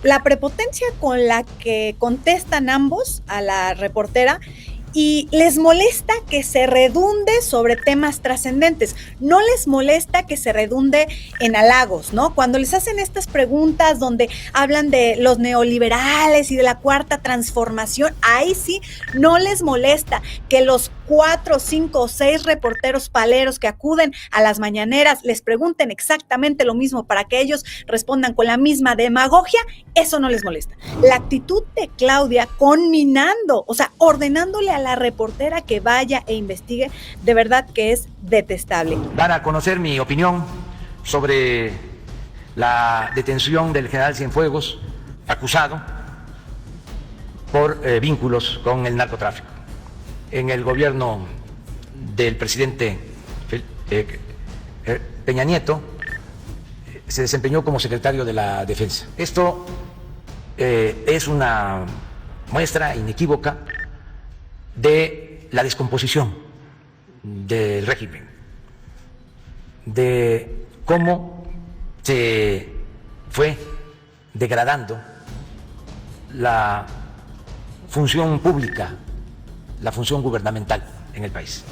La prepotencia con la que contestan ambos a la reportera y les molesta que se redunde sobre temas trascendentes, no les molesta que se redunde en halagos, ¿no? Cuando les hacen estas preguntas donde hablan de los neoliberales y de la cuarta transformación, ahí sí no les molesta que los 4, 5 o 6 reporteros paleros que acuden a las mañaneras les pregunten exactamente lo mismo para que ellos respondan con la misma demagogia. Eso no les molesta. La actitud de Claudia conminando, o sea, ordenándole a la reportera que vaya e investigue, de verdad que es detestable. Dar a conocer mi opinión sobre la detención del general Cienfuegos, acusado por vínculos con el narcotráfico. En el gobierno del presidente Peña Nieto se desempeñó como secretario de la Defensa. Esto es una muestra inequívoca de la descomposición del régimen, de cómo se fue degradando la función pública, la función gubernamental en el país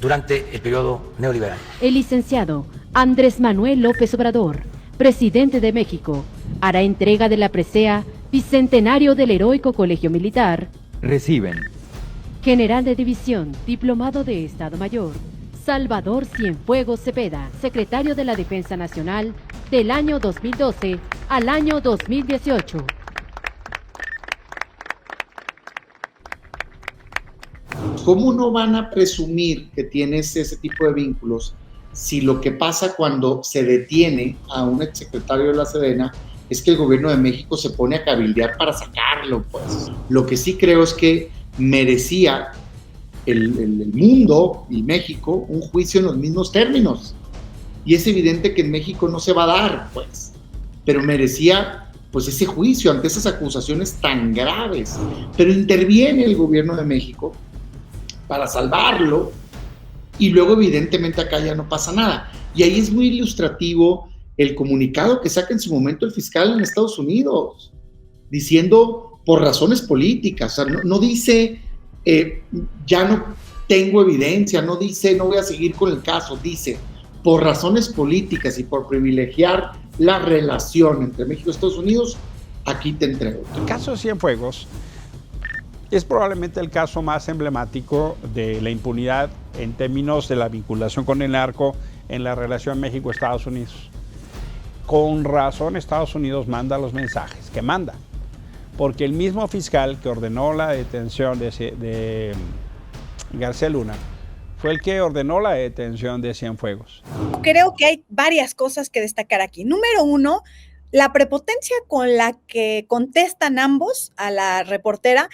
durante el periodo neoliberal. El licenciado Andrés Manuel López Obrador, presidente de México, hará entrega de la presea Bicentenario del Heroico Colegio Militar. Reciben General de División, Diplomado de Estado Mayor, Salvador Cienfuegos Cepeda, secretario de la Defensa Nacional del año 2012 al año 2018. ¿Cómo no van a presumir que tienes ese tipo de vínculos si lo que pasa cuando se detiene a un exsecretario de la Sedena es que el gobierno de México se pone a cabildear para sacarlo? Pues lo que sí creo es que merecía el mundo y México un juicio en los mismos términos, y es evidente que en México no se va a dar, pues, pero merecía pues ese juicio ante esas acusaciones tan graves. Pero interviene el gobierno de México para salvarlo, y luego evidentemente acá ya no pasa nada. Y ahí es muy ilustrativo el comunicado que saca en su momento el fiscal en Estados Unidos, diciendo por razones políticas. O sea, no dice ya no tengo evidencia, no dice no voy a seguir con el caso, dice por razones políticas y por privilegiar la relación entre México y Estados Unidos, aquí te entrego. El caso de Cienfuegos es probablemente el caso más emblemático de la impunidad en términos de la vinculación con el narco en la relación México-Estados Unidos. Con razón Estados Unidos manda los mensajes que manda, porque el mismo fiscal que ordenó la detención de García Luna fue el que ordenó la detención de Cienfuegos. Creo que hay varias cosas que destacar aquí. Número uno, la prepotencia con la que contestan ambos a la reportera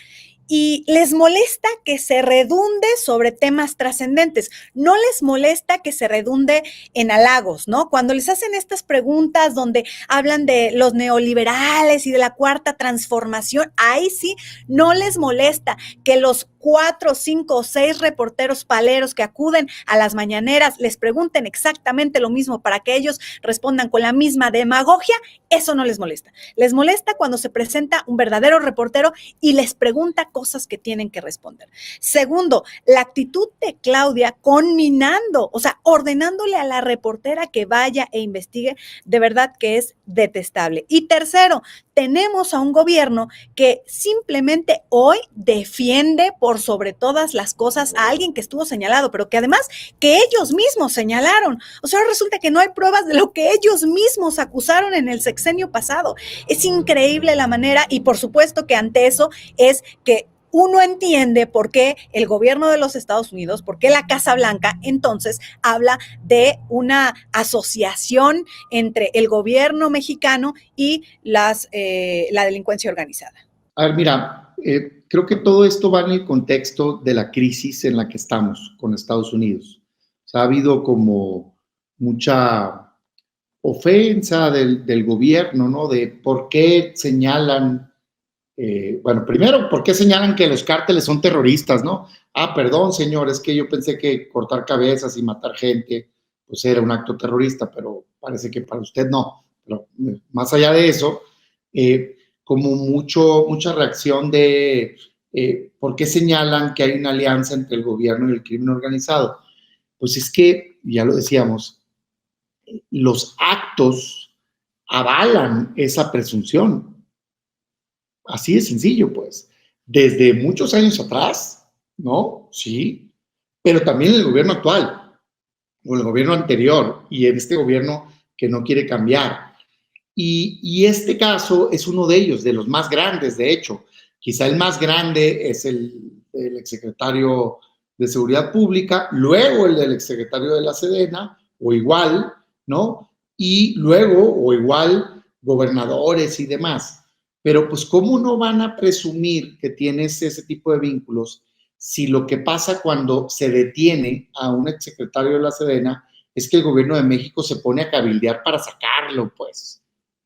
y les molesta que se redunde sobre temas trascendentes, no les molesta que se redunde en halagos, ¿no? Cuando les hacen estas preguntas donde hablan de los neoliberales y de la cuarta transformación, ahí sí no les molesta que los 4, 5 o 6 reporteros paleros que acuden a las mañaneras les pregunten exactamente lo mismo para que ellos respondan con la misma demagogia. Eso no les molesta. Les molesta cuando se presenta un verdadero reportero y les pregunta cosas que tienen que responder. Segundo, la actitud de Claudia conminando, o sea, ordenándole a la reportera que vaya e investigue, de verdad que es detestable. Y tercero, tenemos a un gobierno que simplemente hoy defiende por sobre todas las cosas a alguien que estuvo señalado, pero que además que ellos mismos señalaron. O sea, resulta que no hay pruebas de lo que ellos mismos acusaron en el sexenio pasado. Es increíble la manera, y por supuesto que ante eso es que uno entiende por qué el gobierno de los Estados Unidos, por qué la Casa Blanca entonces habla de una asociación entre el gobierno mexicano y la delincuencia organizada. A ver, mira, creo que todo esto va en el contexto de la crisis en la que estamos con Estados Unidos. O sea, ha habido como mucha ofensa del gobierno, ¿no? De por qué señalan, bueno, primero, ¿por qué señalan que los cárteles son terroristas, no? Ah, perdón, señor, es que yo pensé que cortar cabezas y matar gente, pues era un acto terrorista, pero parece que para usted no. Pero más allá de eso, como mucha reacción de por qué señalan que hay una alianza entre el gobierno y el crimen organizado. Pues es que, ya lo decíamos, los actos avalan esa presunción. Así de sencillo, pues. Desde muchos años atrás, ¿no? Sí, pero también el gobierno actual, o el gobierno anterior, y en este gobierno que no quiere cambiar. Y este caso es uno de ellos, de los más grandes, de hecho. Quizá el más grande es el exsecretario de Seguridad Pública, luego el del exsecretario de la Sedena, o igual, ¿no? Y luego, o igual, gobernadores y demás. Pero pues, ¿cómo no van a presumir que tienes ese tipo de vínculos si lo que pasa cuando se detiene a un exsecretario de la Sedena es que el gobierno de México se pone a cabildear para sacarlo, pues,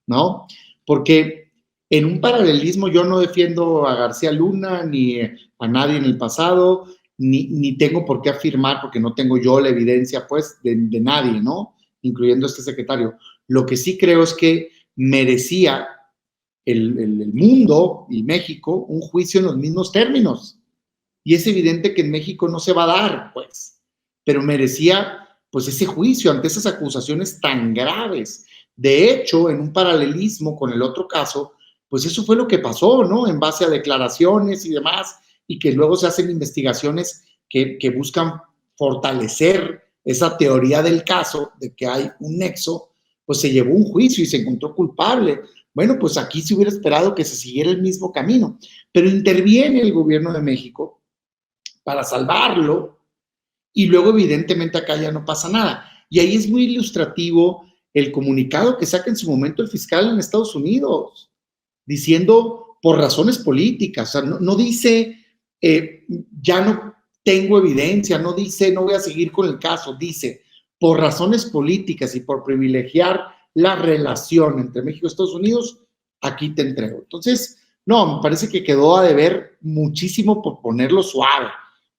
¿no? Porque en un paralelismo yo no defiendo a García Luna ni a nadie en el pasado, ni tengo por qué afirmar, porque no tengo yo la evidencia, pues, de nadie, ¿no? Incluyendo a este secretario. Lo que sí creo es que merecía el mundo y México un juicio en los mismos términos. Y es evidente que en México no se va a dar, pues, pero merecía, pues, ese juicio ante esas acusaciones tan graves. De hecho, en un paralelismo con el otro caso, pues eso fue lo que pasó, ¿no? En base a declaraciones y demás, y que luego se hacen investigaciones que buscan fortalecer esa teoría del caso de que hay un nexo, pues se llevó un juicio y se encontró culpable. Bueno, pues aquí se hubiera esperado que se siguiera el mismo camino, pero interviene el gobierno de México para salvarlo y luego evidentemente acá ya no pasa nada. Y ahí es muy ilustrativo el comunicado que saca en su momento el fiscal en Estados Unidos, diciendo por razones políticas, o sea, no dice ya no tengo evidencia, no dice no voy a seguir con el caso, dice por razones políticas y por privilegiar la relación entre México y Estados Unidos, aquí te entrego. Entonces, no, me parece que quedó a deber muchísimo por ponerlo suave,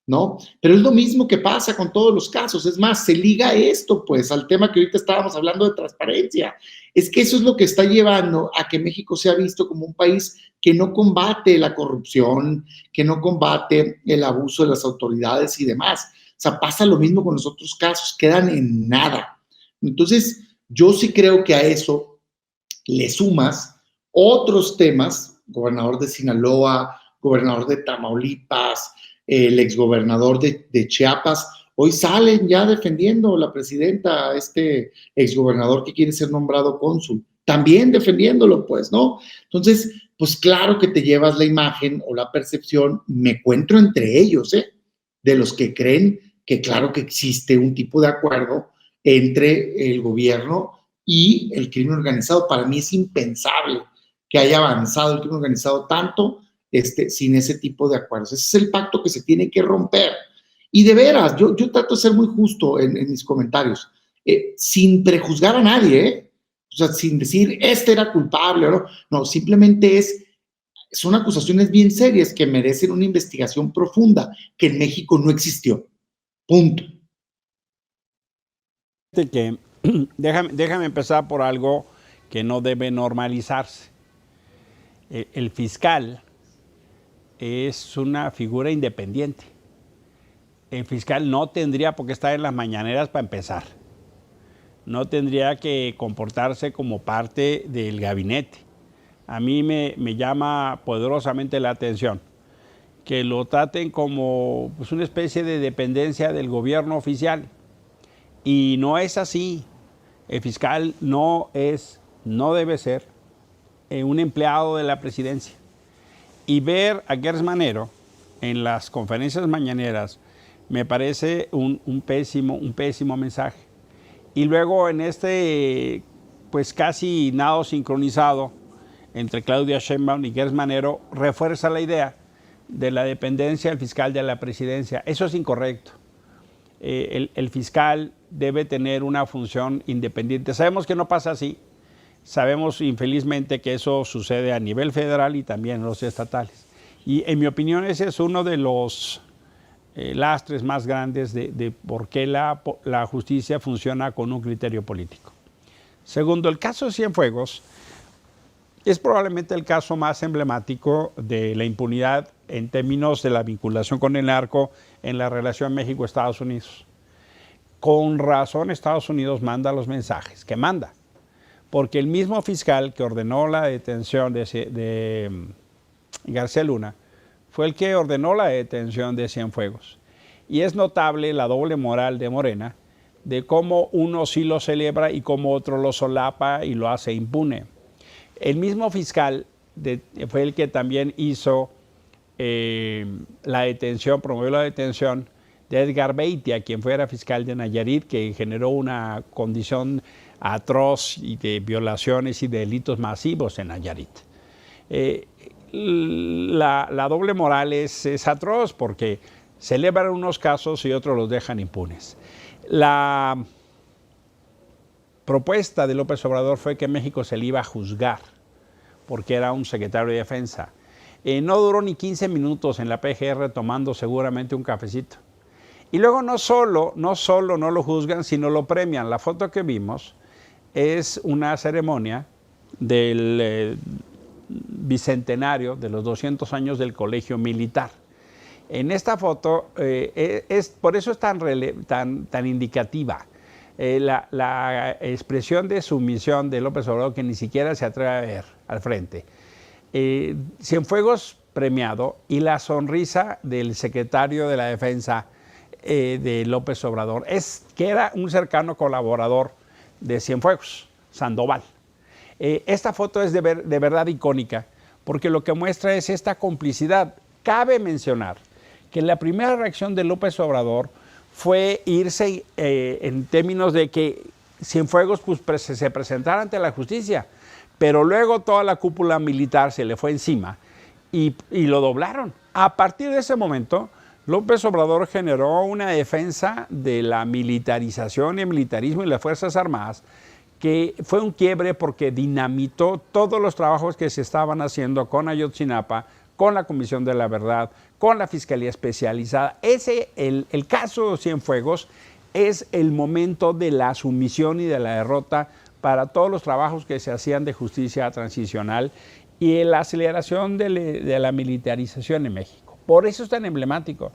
¿no? Pero es lo mismo que pasa con todos los casos. Es más, se liga esto, pues, al tema que ahorita estábamos hablando de transparencia. Es que eso es lo que está llevando a que México sea visto como un país que no combate la corrupción, que no combate el abuso de las autoridades y demás. O sea, pasa lo mismo con los otros casos, quedan en nada. Entonces, yo sí creo que a eso le sumas otros temas, gobernador de Sinaloa, gobernador de Tamaulipas, el exgobernador de Chiapas, hoy salen ya defendiendo la presidenta, este exgobernador que quiere ser nombrado cónsul, también defendiéndolo, pues, ¿no? Entonces, pues claro que te llevas la imagen o la percepción, me encuentro entre ellos, de los que creen que claro que existe un tipo de acuerdo entre el gobierno y el crimen organizado. Para mí es impensable que haya avanzado el crimen organizado tanto sin ese tipo de acuerdos. Ese es el pacto que se tiene que romper. Y de veras, yo trato de ser muy justo en mis comentarios, sin prejuzgar a nadie, o sea, sin decir, este era culpable, ¿no? No, simplemente son acusaciones bien serias que merecen una investigación profunda que en México no existió. Punto. Que déjame empezar por algo que no debe normalizarse. El fiscal es una figura independiente. El fiscal no tendría por qué estar en las mañaneras para empezar. No tendría que comportarse como parte del gabinete. A mí me llama poderosamente la atención que lo traten como pues, una especie de dependencia del gobierno oficial. Y no es así. El fiscal no debe ser un empleado de la presidencia. Y ver a Gers Manero en las conferencias mañaneras me parece un pésimo mensaje. Y luego en pues casi nado sincronizado entre Claudia Sheinbaum y Gers Manero, refuerza la idea de la dependencia del fiscal de la presidencia. Eso es incorrecto. El fiscal debe tener una función independiente. Sabemos que no pasa así. Sabemos infelizmente que eso sucede a nivel federal y también en los estatales. Y en mi opinión ese es uno de los lastres más grandes de por qué la justicia funciona con un criterio político. Segundo, el caso de Cienfuegos Es probablemente el caso más emblemático de la impunidad en términos de la vinculación con el narco en la relación México-Estados Unidos. Con razón Estados Unidos manda los mensajes que manda, porque el mismo fiscal que ordenó la detención de García Luna fue el que ordenó la detención de Cienfuegos. Y es notable la doble moral de Morena, de cómo uno sí lo celebra y cómo otro lo solapa y lo hace impune. El mismo fiscal fue el que también hizo la detención, promovió la detención de Edgar Beitia, quien fuera fiscal de Nayarit, que generó una condición atroz y de violaciones y de delitos masivos en Nayarit. La doble moral es atroz porque celebran unos casos y otros los dejan impunes. La propuesta de López Obrador fue que México se le iba a juzgar porque era un secretario de Defensa. No duró ni 15 minutos en la PGR tomando seguramente un cafecito. Y luego no solo no lo juzgan, sino lo premian. La foto que vimos es una ceremonia del bicentenario de los 200 años del Colegio Militar. En esta foto, por eso es tan indicativa la expresión de sumisión de López Obrador, que ni siquiera se atreve a ver al frente. Cienfuegos premiado y la sonrisa del secretario de la Defensa de López Obrador, que era un cercano colaborador de Cienfuegos, Sandoval. Esta foto es de verdad icónica, porque lo que muestra es esta complicidad. Cabe mencionar que la primera reacción de López Obrador fue irse en términos de que Cienfuegos se presentara ante la justicia, pero luego toda la cúpula militar se le fue encima y lo doblaron. A partir de ese momento, López Obrador generó una defensa de la militarización y el militarismo y las Fuerzas Armadas, que fue un quiebre porque dinamitó todos los trabajos que se estaban haciendo con Ayotzinapa, con la Comisión de la Verdad, con la Fiscalía Especializada. El caso Cienfuegos es el momento de la sumisión y de la derrota para todos los trabajos que se hacían de justicia transicional y la aceleración de la militarización en México. Por eso es tan emblemático.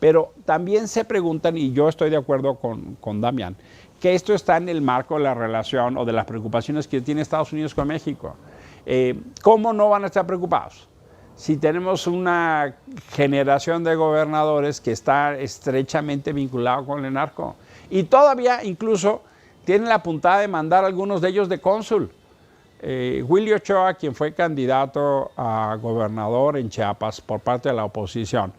Pero también se preguntan, y yo estoy de acuerdo con Damián, que esto está en el marco de la relación o de las preocupaciones que tiene Estados Unidos con México. ¿Cómo no van a estar preocupados? Si tenemos una generación de gobernadores que está estrechamente vinculado con el narco y todavía incluso tienen la puntada de mandar a algunos de ellos de cónsul. Willy Ochoa, quien fue candidato a gobernador en Chiapas por parte de la oposición,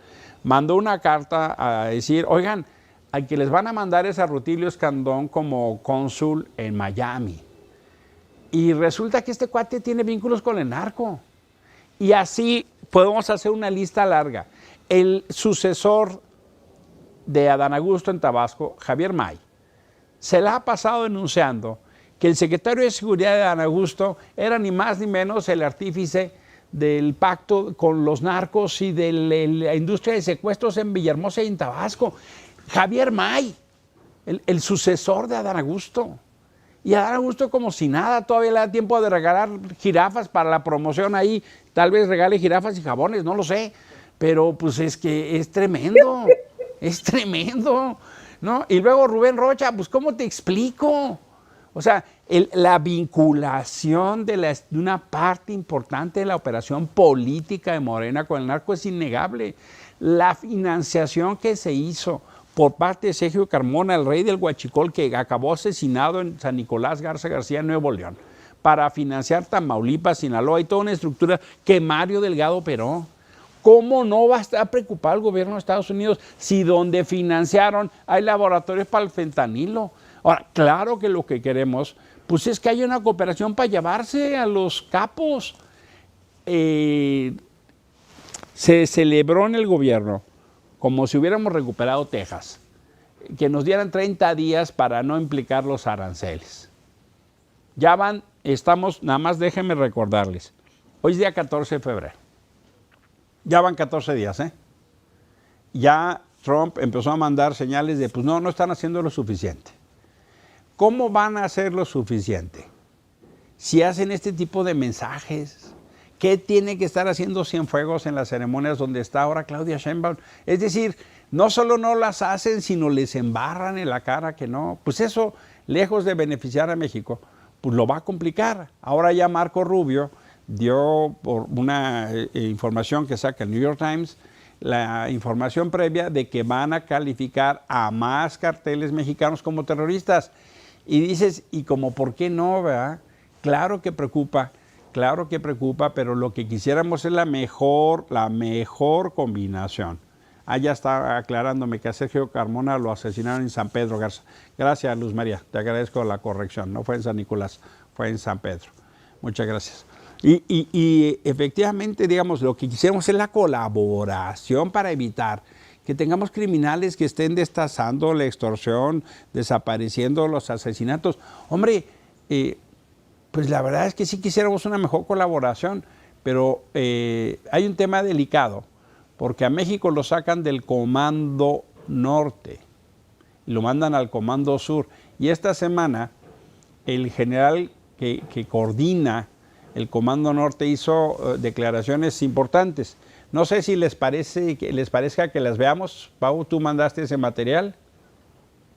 mandó una carta a decir, oigan, al que les van a mandar es a Rutilio Escandón como cónsul en Miami. Y resulta que este cuate tiene vínculos con el narco. Y así podemos hacer una lista larga. El sucesor de Adán Augusto en Tabasco, Javier May, se la ha pasado denunciando que el secretario de Seguridad de Adán Augusto era ni más ni menos el artífice del pacto con los narcos y de la industria de secuestros en Villahermosa y en Tabasco. Javier May, el sucesor de Adán Augusto. Y Adán Augusto como si nada, todavía le da tiempo de regalar jirafas para la promoción ahí, tal vez regale jirafas y jabones, no lo sé, pero pues es que es tremendo, ¿no? Y luego Rubén Rocha, pues ¿cómo te explico? O sea, la vinculación de una parte importante de la operación política de Morena con el narco es innegable. La financiación que se hizo por parte de Sergio Carmona, el rey del Huachicol, que acabó asesinado en San Nicolás Garza García, Nuevo León, para financiar Tamaulipas, Sinaloa y toda una estructura que Mario Delgado operó. ¿Cómo no va a estar preocupado el gobierno de Estados Unidos si donde financiaron hay laboratorios para el fentanilo? Ahora, claro que lo que queremos pues es que haya una cooperación para llevarse a los capos. Se celebró en el gobierno como si hubiéramos recuperado Texas, que nos dieran 30 días para no implicar los aranceles. Ya nada más déjenme recordarles, hoy es día 14 de febrero, ya van 14 días, Ya Trump empezó a mandar señales de, pues no están haciendo lo suficiente. ¿Cómo van a hacer lo suficiente? si hacen este tipo de mensajes? ¿Qué tiene que estar haciendo Cienfuegos en las ceremonias donde está ahora Claudia Sheinbaum? Es decir, no solo no las hacen, sino les embarran en la cara que no. Pues eso, lejos de beneficiar a México, pues lo va a complicar. Ahora ya Marco Rubio dio por una información que saca el New York Times, la información previa de que van a calificar a más carteles mexicanos como terroristas. Y dices, ¿y como por qué no, verdad? Claro que preocupa, pero lo que quisiéramos es la mejor combinación. Ya está aclarándome que a Sergio Carmona lo asesinaron en San Pedro Garza. Gracias, Luz María, te agradezco la corrección. No fue en San Nicolás, fue en San Pedro. Muchas gracias. Y efectivamente, digamos, lo que quisiéramos es la colaboración para evitar que tengamos criminales que estén destazando la extorsión, desapareciendo los asesinatos. Hombre, pues la verdad es que sí quisiéramos una mejor colaboración, pero hay un tema delicado, porque a México lo sacan del Comando Norte y lo mandan al Comando Sur. Y esta semana el general que coordina el Comando Norte hizo declaraciones importantes. No sé si les parezca que las veamos. Pau, tú mandaste ese material.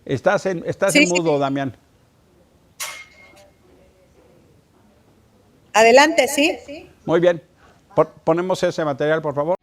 Estás en mudo, Damián. Adelante, sí. Muy bien. Ponemos ese material, por favor.